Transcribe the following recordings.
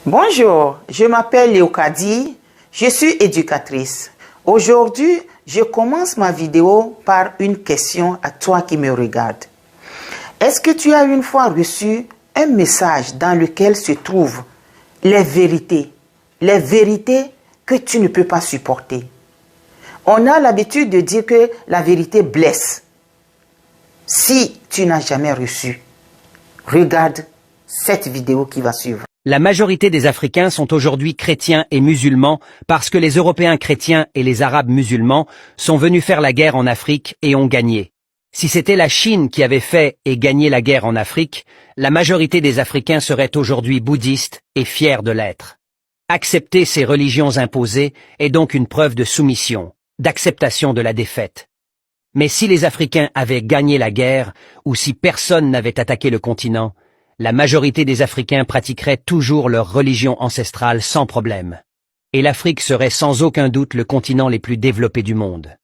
Bonjour, je m'appelle Léocadie, je suis éducatrice. Aujourd'hui, je commence ma vidéo par une question à toi qui me regarde. Est-ce que tu as une fois reçu un message dans lequel se trouvent les vérités que tu ne peux pas supporter? On a l'habitude de dire que la vérité blesse. Si tu n'as jamais reçu, regarde cette vidéo qui va suivre. La majorité des Africains sont aujourd'hui chrétiens et musulmans parce que les Européens chrétiens et les Arabes musulmans sont venus faire la guerre en Afrique et ont gagné. Si c'était la Chine qui avait fait et gagné la guerre en Afrique, la majorité des Africains seraient aujourd'hui bouddhistes et fiers de l'être. Accepter ces religions imposées est donc une preuve de soumission, d'acceptation de la défaite. Mais si les Africains avaient gagné la guerre, ou si personne n'avait attaqué le continent, la majorité des Africains pratiqueraient toujours leur religion ancestrale sans problème. Et l'Afrique serait sans aucun doute le continent les plus développés du monde.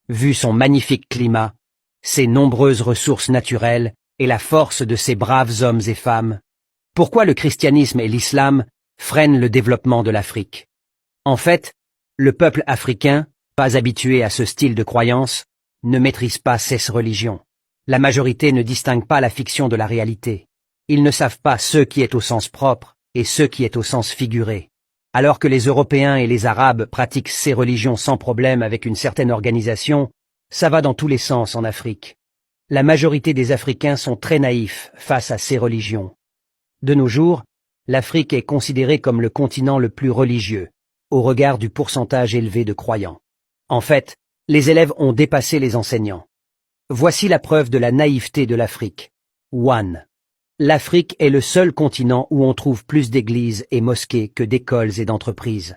Vu son magnifique climat, ses nombreuses ressources naturelles et la force de ses braves hommes et femmes, pourquoi le christianisme et l'islam freinent le développement de l'Afrique? En fait, le peuple africain, pas habitué à ce style de croyance, ne maîtrise pas ces religions. La majorité ne distingue pas la fiction de la réalité. Ils ne savent pas ce qui est au sens propre et ce qui est au sens figuré. Alors que les Européens et les Arabes pratiquent ces religions sans problème avec une certaine organisation, ça va dans tous les sens en Afrique. La majorité des Africains sont très naïfs face à ces religions. De nos jours, l'Afrique est considérée comme le continent le plus religieux, au regard du pourcentage élevé de croyants. En fait, les élèves ont dépassé les enseignants. Voici la preuve de la naïveté de l'Afrique. 1. L'Afrique est le seul continent où on trouve plus d'églises et mosquées que d'écoles et d'entreprises.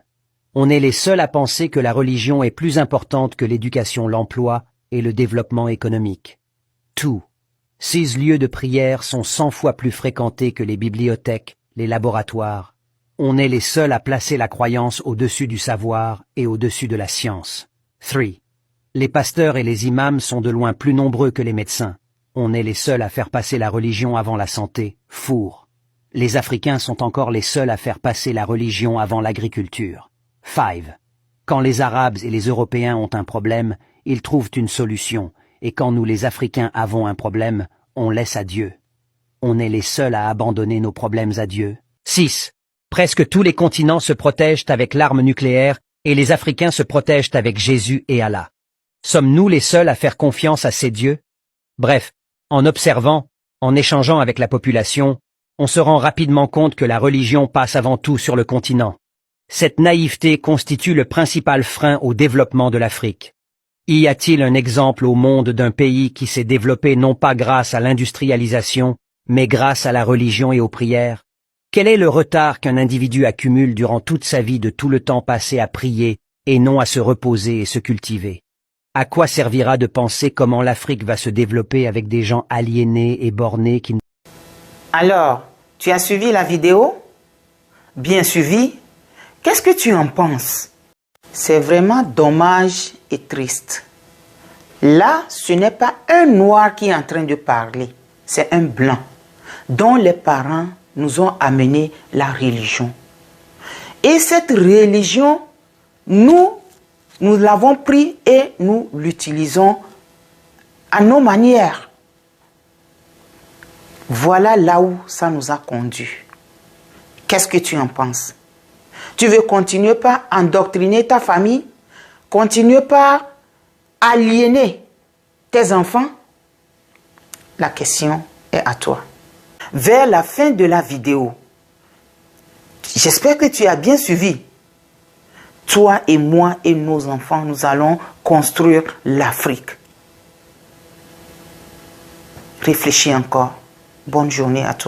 On est les seuls à penser que la religion est plus importante que l'éducation, l'emploi et le développement économique. 2. Ces lieux de prière sont 100 fois plus fréquentés que les bibliothèques, les laboratoires. On est les seuls à placer la croyance au-dessus du savoir et au-dessus de la science. 3. Les pasteurs et les imams sont de loin plus nombreux que les médecins. On est les seuls à faire passer la religion avant la santé. 4. Les Africains sont encore les seuls à faire passer la religion avant l'agriculture. 5. Quand les Arabes et les Européens ont un problème, ils trouvent une solution, et quand nous les Africains avons un problème, on laisse à Dieu. On est les seuls à abandonner nos problèmes à Dieu. 6. Presque tous les continents se protègent avec l'arme nucléaire, et les Africains se protègent avec Jésus et Allah. Sommes-nous les seuls à faire confiance à ces dieux? Bref, en observant, en échangeant avec la population, on se rend rapidement compte que la religion passe avant tout sur le continent. Cette naïveté constitue le principal frein au développement de l'Afrique. Y a-t-il un exemple au monde d'un pays qui s'est développé non pas grâce à l'industrialisation, mais grâce à la religion et aux prières? Quel est le retard qu'un individu accumule durant toute sa vie de tout le temps passé à prier et non à se reposer et se cultiver? À quoi servira de penser comment l'Afrique va se développer avec des gens aliénés et bornés qui... Alors, tu as suivi la vidéo? Bien suivi? Qu'est-ce que tu en penses? C'est vraiment dommage et triste. Là, ce n'est pas un noir qui est en train de parler, c'est un blanc dont les parents nous ont amené la religion. Et cette religion, nous l'avons pris et nous l'utilisons à nos manières. Voilà là où ça nous a conduit. Qu'est-ce que tu en penses? Tu veux continuer par endoctriner ta famille? Continuer par aliéner tes enfants? La question est à toi. Vers la fin de la vidéo, j'espère que tu as bien suivi. Toi et moi et nos enfants, nous allons construire l'Afrique. Réfléchis encore. Bonne journée à toi.